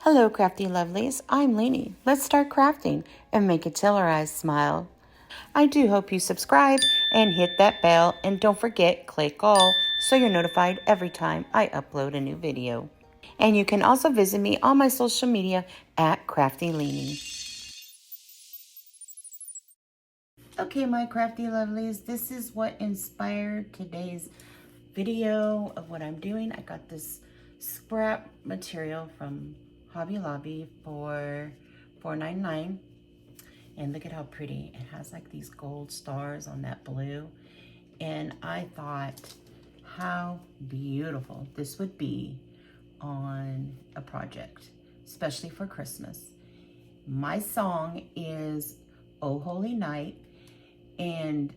Hello, crafty lovelies. I'm Lainey. Let's start crafting and make it till our eyes smile. I do hope you subscribe and hit that bell, and don't forget, click all so you're notified every time I upload a new video. And you can also visit me on my social media at Krafty Lainey. Okay, my crafty lovelies, this is what inspired today's video of what I'm doing. I got this scrap material from Hobby Lobby for $4.99, and look at how pretty it has, like these gold stars on that blue. And I thought how beautiful this would be on a project, especially for Christmas. My song is "Oh Holy Night," and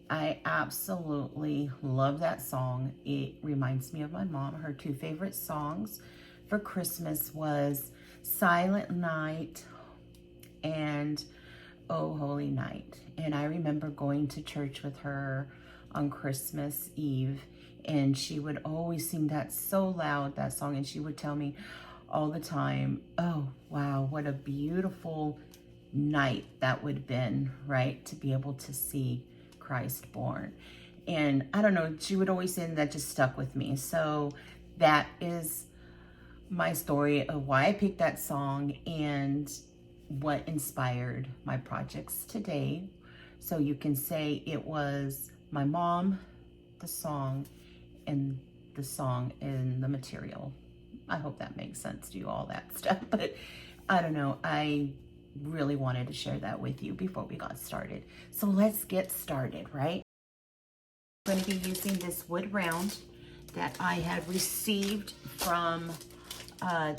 I absolutely love that song. It reminds me of my mom. Her two favorite songs for Christmas was "Silent Night" and "Oh Holy Night." And I remember going to church with her on Christmas Eve, and she would always sing that so loud, that song, and she would tell me all the time, oh wow, what a beautiful night that would have been, right? To be able to see Christ born. And I don't know, she would always say, that just stuck with me. So that is my story of why I picked that song and what inspired my projects today. So you can say it was my mom, the song, and the song and the material. I hope that makes sense to you, all that stuff. But I don't know, I really wanted to share that with you before we got started. So let's get started, right? I'm going to be using this wood round that I had received from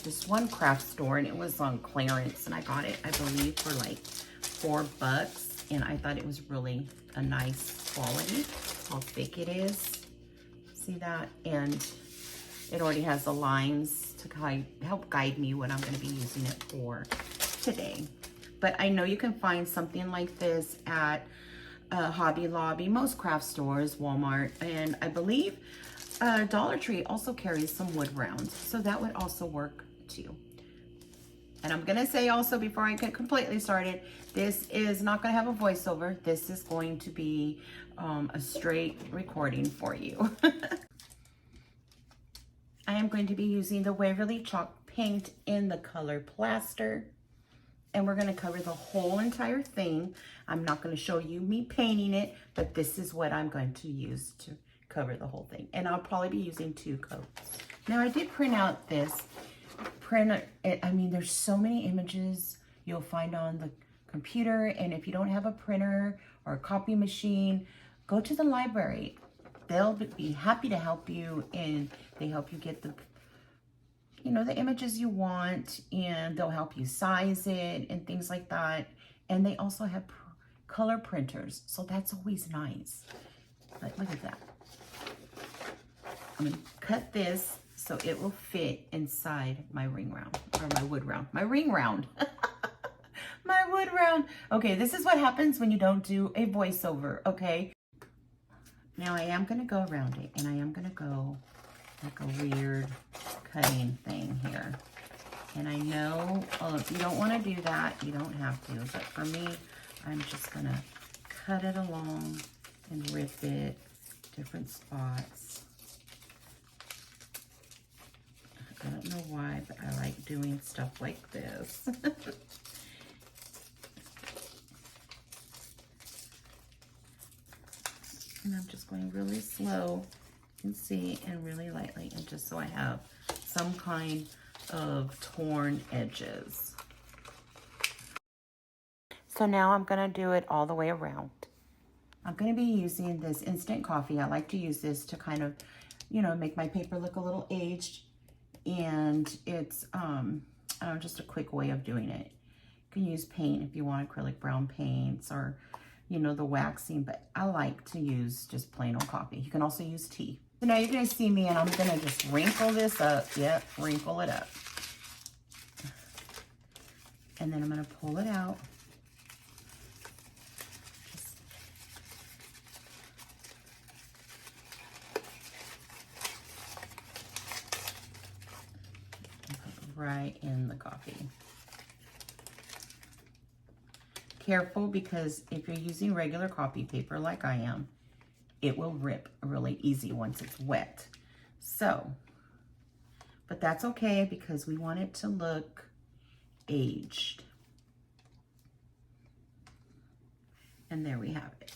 this one craft store, and it was on clearance, and I got it, I believe, for like $4, and I thought it was really a nice quality. How thick it is, see that? And it already has the lines to help guide me what I'm going to be using it for today. But I know you can find something like this at Hobby Lobby, most craft stores, Walmart, and I believe Dollar Tree also carries some wood rounds, so that would also work too. And I'm gonna say also, before I get completely started, this is not gonna have a voiceover. This is going to be a straight recording for you. I am going to be using the Waverly chalk paint in the color plaster, and we're gonna cover the whole entire thing. I'm not gonna show you me painting it, but this is what I'm going to use to cover the whole thing. And I'll probably be using 2 coats. Now I did print out this printer. I mean, there's so many images you'll find on the computer, and if you don't have a printer or a copy machine, go to the library. They'll be happy to help you, and they help you get the the images you want, and they'll help you size it and things like that. And they also have color printers, so that's always nice. But look at that. I'm gonna cut this so it will fit inside my ring round, or my wood round, my ring round. My wood round. Okay, this is what happens when you don't do a voiceover, okay? Now I am gonna go around it, and I am gonna go like a weird cutting thing here. And I know, if you don't want to do that, you don't have to. But for me, I'm just going to cut it along and rip it different spots. I don't know why, but I like doing stuff like this. And I'm just going really slow, you can see, and really lightly, and just so I have some kind of torn edges. So now I'm gonna do it all the way around. I'm gonna be using this instant coffee. I like to use this to kind of, make my paper look a little aged, and it's just a quick way of doing it. You can use paint if you want, acrylic brown paints, or the waxing, but I like to use just plain old coffee. You can also use tea. So now you're gonna see me, and I'm gonna just wrinkle this up. Yep, wrinkle it up. And then I'm gonna pull it out. Just right dry in the coffee. Careful, because if you're using regular copy paper like I am, it will rip really easy once it's wet. So, but that's okay because we want it to look aged. And there we have it.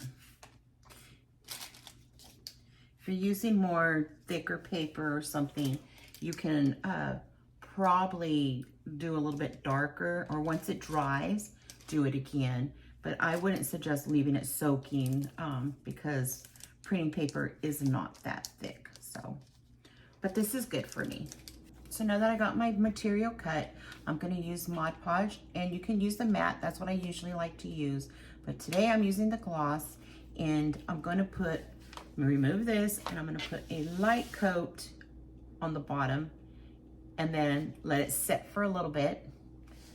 If you're using more thicker paper or something, you can probably do a little bit darker, or once it dries, do it again. But I wouldn't suggest leaving it soaking because printing paper is not that thick. So, but this is good for me. So now that I got my material cut, I'm gonna use Mod Podge, and you can use the matte. That's what I usually like to use. But today I'm using the gloss, and I'm gonna remove this, and I'm gonna put a light coat on the bottom, and then let it set for a little bit,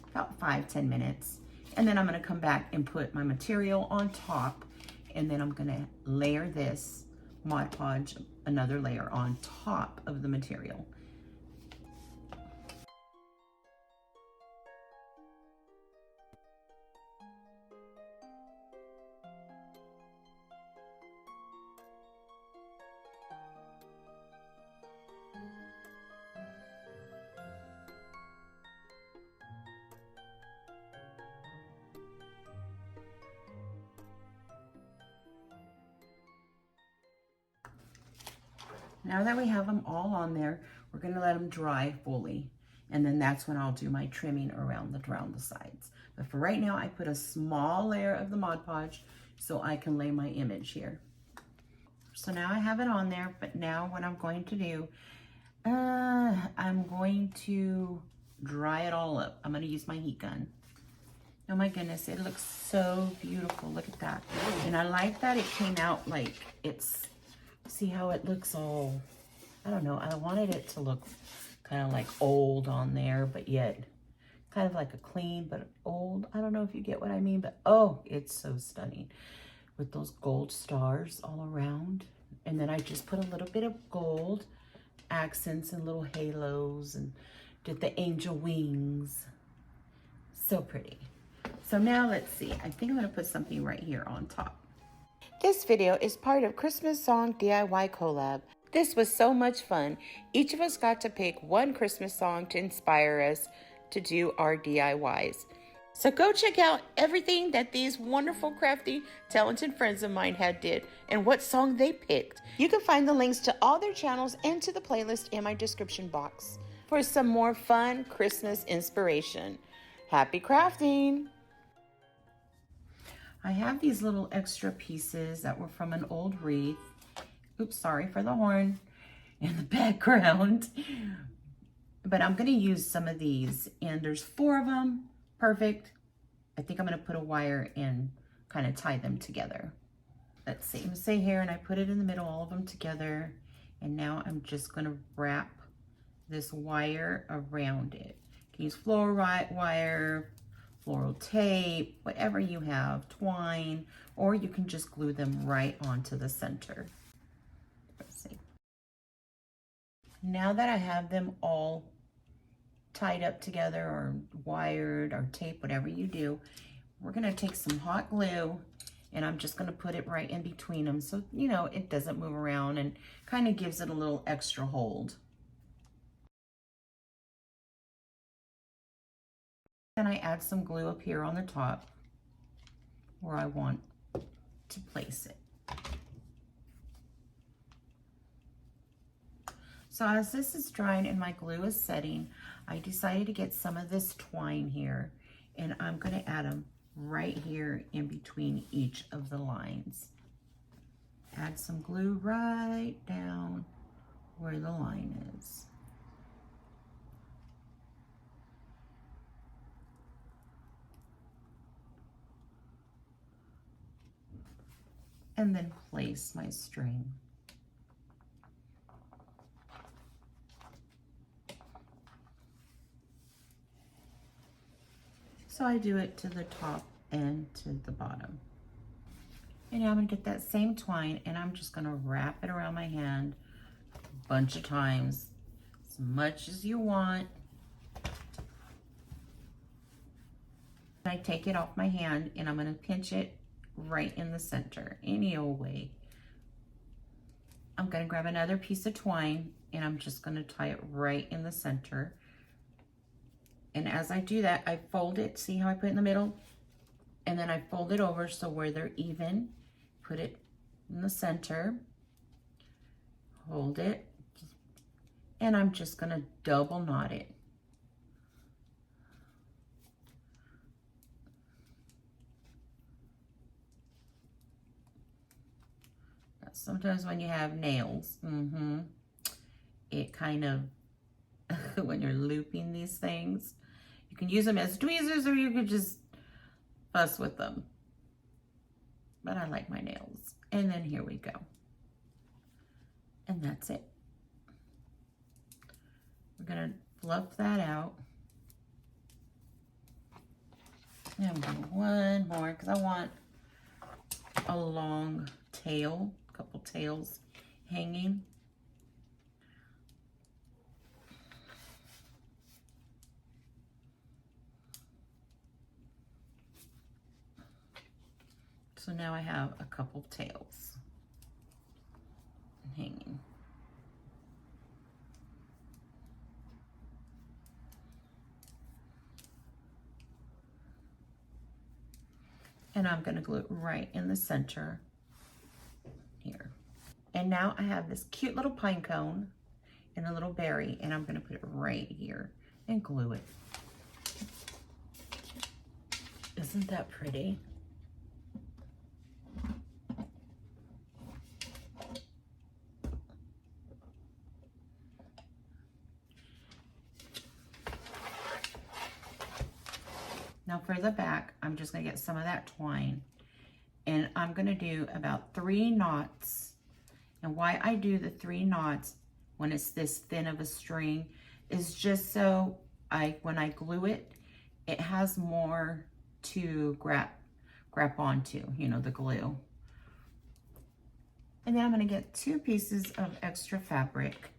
about 5-10 minutes. And then I'm gonna come back and put my material on top, and then I'm gonna layer this Mod Podge, another layer on top of the material. Now that we have them all on there, we're gonna let them dry fully. And then that's when I'll do my trimming around the sides. But for right now, I put a small layer of the Mod Podge so I can lay my image here. So now I have it on there, but now what I'm going to do, I'm going to dry it all up. I'm gonna use my heat gun. Oh my goodness, it looks so beautiful. Look at that. And I like that it came out like it's, see how it looks all, I don't know, I wanted it to look kind of like old on there, but yet kind of like a clean but old. I don't know if you get what I mean, but oh, it's so stunning with those gold stars all around. And then I just put a little bit of gold accents and little halos and did the angel wings. So pretty. So now let's see, I think I'm gonna put something right here on top. This video is part of Christmas Song DIY Collab. This was so much fun. Each of us got to pick one Christmas song to inspire us to do our DIYs. So go check out everything that these wonderful, crafty, talented friends of mine did and what song they picked. You can find the links to all their channels and to the playlist in my description box for some more fun Christmas inspiration. Happy crafting! I have these little extra pieces that were from an old wreath. Oops, sorry for the horn in the background. But I'm gonna use some of these, and there's 4 of them. Perfect. I think I'm gonna put a wire and kind of tie them together. Let's see, I'm gonna stay here, and I put it in the middle, all of them together. And now I'm just gonna wrap this wire around it. You can use fluorite wire, floral tape, whatever you have, twine, or you can just glue them right onto the center. Let's see. Now that I have them all tied up together or wired or tape, whatever you do, we're gonna take some hot glue, and I'm just gonna put it right in between them so, you know, it doesn't move around and kind of gives it a little extra hold. Then I add some glue up here on the top where I want to place it. So as this is drying and my glue is setting, I decided to get some of this twine here, and I'm gonna add them right here in between each of the lines. Add some glue right down where the line is. And then place my string. So I do it to the top and to the bottom. And now I'm gonna get that same twine, and I'm just gonna wrap it around my hand a bunch of times, as much as you want. I take it off my hand and I'm going to pinch it right in the center, any old way. I'm going to grab another piece of twine and I'm just going to tie it right in the center. And as I do that, I fold it. See how I put it in the middle? And then I fold it over so where they're even. Put it in the center. Hold it. And I'm just going to double knot it. Sometimes when you have nails, it kind of, when you're looping these things, you can use them as tweezers or you could just fuss with them. But I like my nails. And then here we go. And that's it. We're going to fluff that out. And I'm going to do one more because I want a long tail, a couple tails hanging. So now I have a couple tails hanging. And I'm going to glue it right in the center here. And now I have this cute little pine cone and a little berry, and I'm going to put it right here and glue it. Isn't that pretty? Now for the back, I'm just going to get some of that twine and I'm going to do about 3 knots. And why I do the 3 knots when it's this thin of a string is just so when I glue it, it has more to grab onto, you know, the glue. And then I'm going to get 2 pieces of extra fabric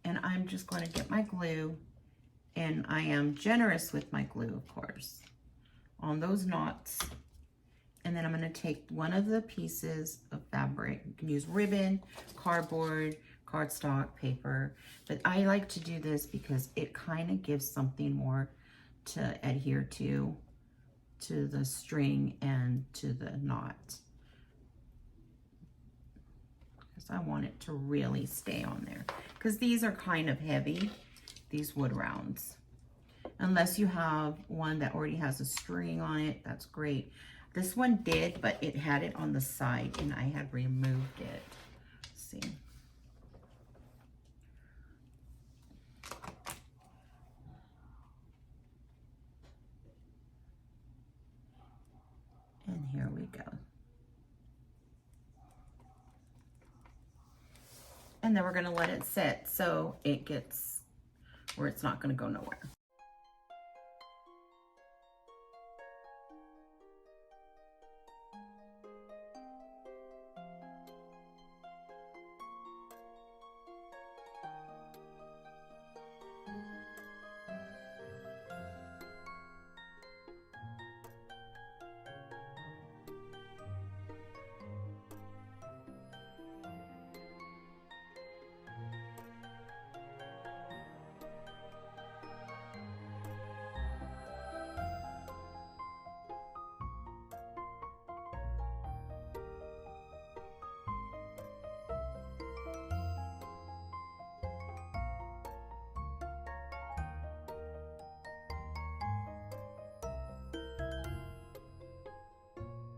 and I'm just going to get my glue, and I am generous with my glue, of course, on those knots. And then I'm going to take one of the pieces of fabric. You can use ribbon, cardboard, cardstock, paper, but I like to do this because it kind of gives something more to adhere to the string and to the knot, because I want it to really stay on there, because these are kind of heavy, these wood rounds. Unless you have one that already has a string on it, that's great. This one did, but it had it on the side and I had removed it. Let's see. And here we go. And then we're going to let it set so it gets where it's not going to go nowhere.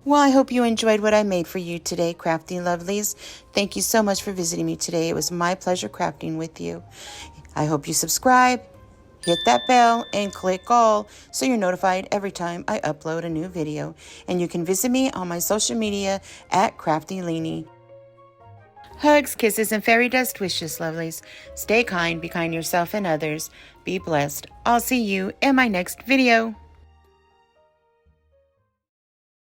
Well, I hope you enjoyed what I made for you today, Crafty Lovelies. Thank you so much for visiting me today. It was my pleasure crafting with you. I hope you subscribe, hit that bell, and click all so you're notified every time I upload a new video. And you can visit me on my social media at Crafty Leanie. Hugs, kisses, and fairy dust wishes, lovelies. Stay kind, be kind to yourself and others. Be blessed. I'll see you in my next video.